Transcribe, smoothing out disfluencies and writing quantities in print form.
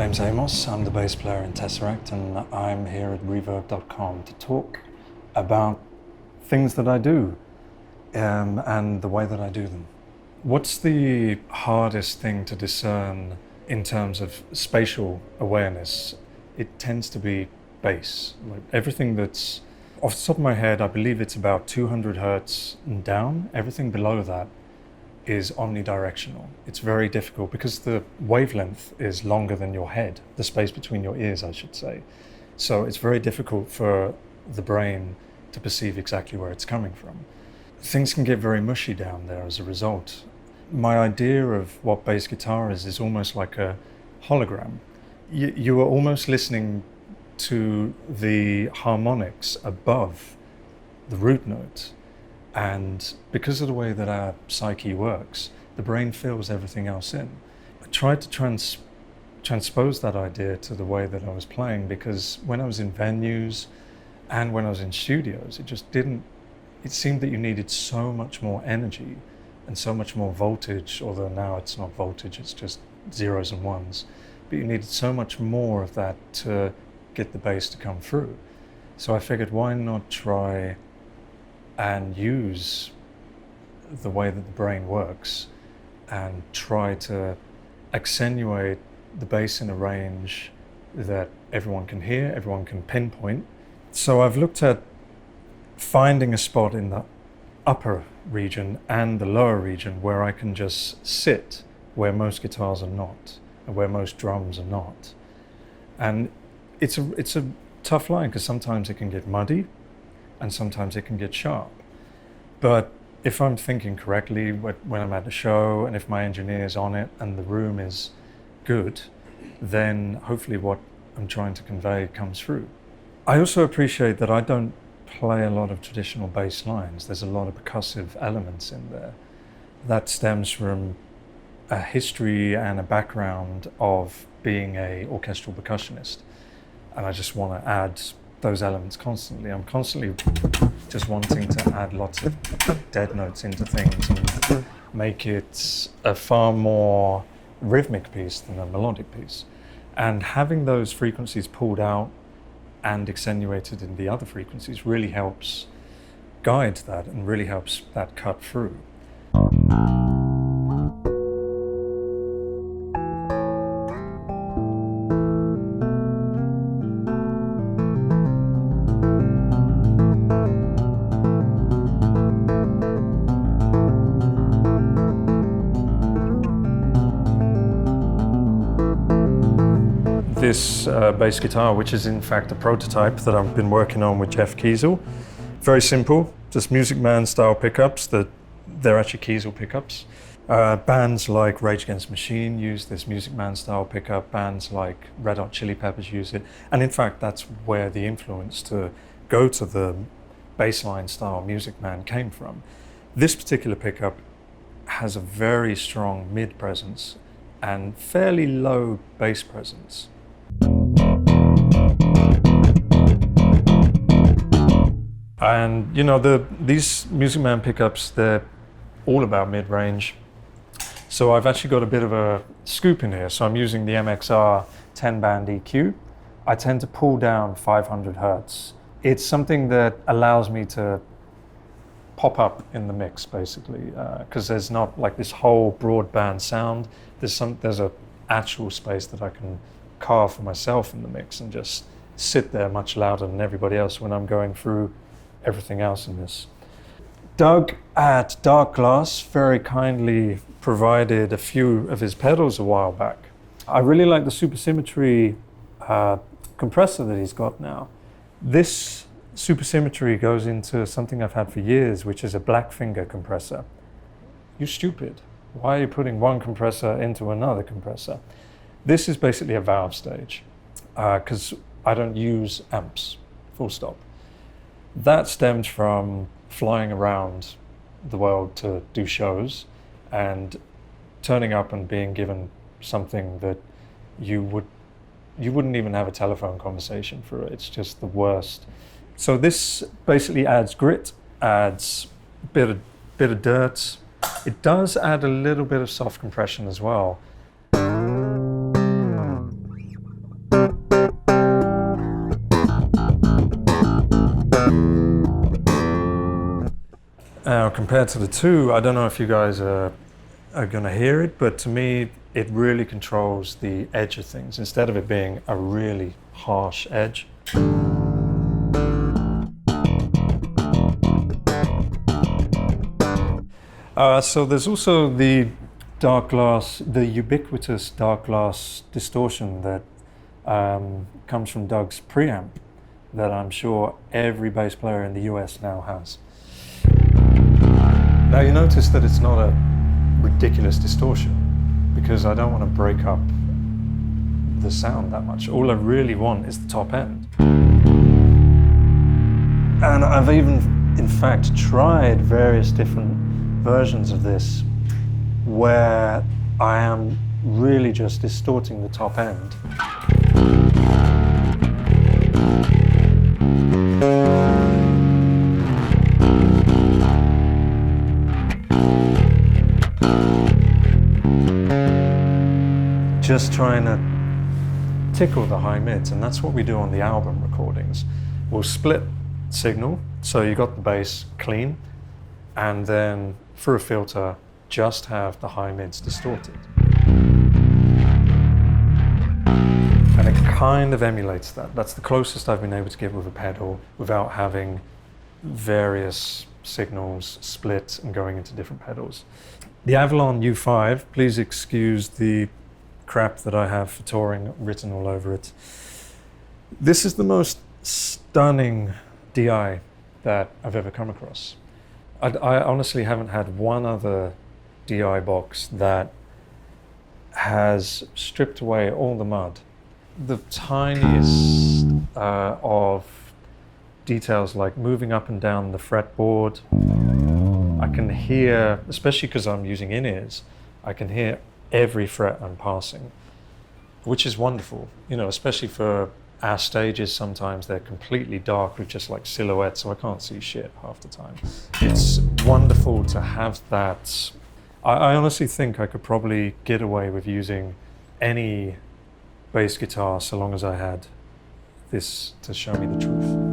name's Amos, I'm the bass player in Tesseract, and I'm here at Reverb.com to talk about things that I do and the way that I do them. What's the hardest thing to discern in terms of spatial awareness? It tends to be bass. Like everything that's off the top of my head, I believe it's about 200 hertz and down. Everything below that is omnidirectional. It's very difficult because the wavelength is longer than your head, the space between your ears, I should say. So it's very difficult for the brain to perceive exactly where it's coming from. Things can get very mushy down there as a result. My idea of what bass guitar is almost like a hologram. You are almost listening to the harmonics above the root note. And because of the way that our psyche works, the brain fills everything else in. I tried to transpose that idea to the way that I was playing, because when I was in venues and when I was in studios, it seemed that you needed so much more energy and so much more voltage, although now it's not voltage, it's just zeros and ones. But you needed so much more of that to get the bass to come through. So I figured, why not try and use the way that the brain works and try to accentuate the bass in a range that everyone can hear, everyone can pinpoint. So I've looked at finding a spot in the upper region and the lower region where I can just sit where most guitars are not and where most drums are not. And it's a tough line, because sometimes it can get muddy and sometimes it can get sharp. But if I'm thinking correctly when I'm at a show, and if my engineer's on it and the room is good, then hopefully what I'm trying to convey comes through. I also appreciate that I don't play a lot of traditional bass lines. There's a lot of percussive elements in there. That stems from a history and a background of being an orchestral percussionist. And I just want to add those elements constantly. I'm constantly just wanting to add lots of dead notes into things and make it a far more rhythmic piece than a melodic piece. And having those frequencies pulled out and accentuated in the other frequencies really helps guide that and really helps that cut through. This bass guitar, which is in fact a prototype that I've been working on with Jeff Kiesel. Very simple, just Music Man style pickups. They're actually Kiesel pickups. Bands like Rage Against the Machine use this Music Man style pickup. Bands like Red Hot Chili Peppers use it. And in fact, that's where the influence to go to the bassline style Music Man came from. This particular pickup has a very strong mid presence and fairly low bass presence. And you know, these Music Man pickups, they're all about mid-range. So I've actually got a bit of a scoop in here. So I'm using the MXR 10-band EQ. I tend to pull down 500 hertz. It's something that allows me to pop up in the mix, basically, because there's not like this whole broadband sound. There's a actual space that I can carve for myself in the mix and just sit there much louder than everybody else when I'm going through everything else in this. Doug at Dark Glass very kindly provided a few of his pedals a while back. I really like the supersymmetry compressor that he's got now. This supersymmetry goes into something I've had for years, which is a black finger compressor. You're stupid. Why are you putting one compressor into another compressor? This is basically a valve stage, because I don't use amps, full stop. That stems from flying around the world to do shows and turning up and being given something that you wouldn't even have a telephone conversation for it. It's just the worst. So this basically adds grit, adds a bit of dirt. It does add a little bit of soft compression as well. compared to the two, I don't know if you guys are gonna hear it, but to me, it really controls the edge of things instead of it being a really harsh edge. So there's also the dark glass, the ubiquitous dark glass distortion that comes from Doug's preamp that I'm sure every bass player in the US now has. Now you notice that it's not a ridiculous distortion because I don't want to break up the sound that much. All I really want is the top end. And I've even, in fact, tried various different versions of this where I am really just distorting the top end. Just trying to tickle the high mids, and that's what we do on the album recordings. We'll split signal, so you got the bass clean, and then through a filter, just have the high mids distorted. And it kind of emulates that. That's the closest I've been able to get with a pedal without having various signals split and going into different pedals. The Avalon U5, please excuse the crap that I have for touring written all over it. This is the most stunning DI that I've ever come across. I honestly haven't had one other DI box that has stripped away all the mud. The tiniest of details like moving up and down the fretboard. I can hear, especially because I'm using in-ears, I can hear every fret I'm passing, which is wonderful, you know, especially for our stages. Sometimes they're completely dark with just like silhouettes, so I can't see shit half the time. It's wonderful to have that. I honestly think I could probably get away with using any bass guitar so long as I had this to show me the truth.